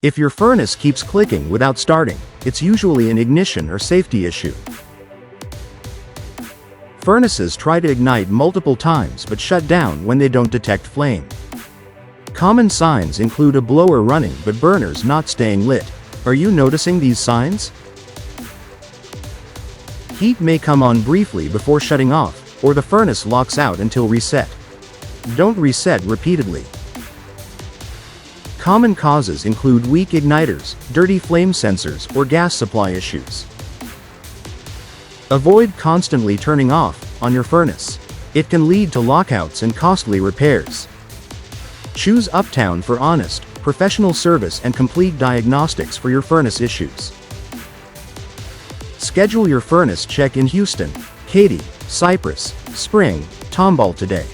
If your furnace keeps clicking without starting, it's usually an ignition or safety issue. Furnaces try to ignite multiple times but shut down when they don't detect flame. Common signs include a blower running but burners not staying lit. Are you noticing these signs? Heat may come on briefly before shutting off, or the furnace locks out until reset. Don't reset repeatedly. Common causes include weak ignitors, dirty flame sensors, or gas supply issues. Avoid constantly turning off on your furnace. It can lead to lockouts and costly repairs. Choose Uptown for honest, professional service and complete diagnostics for your furnace issues. Schedule your furnace check in Houston, Katy, Cypress, Spring, Tomball today.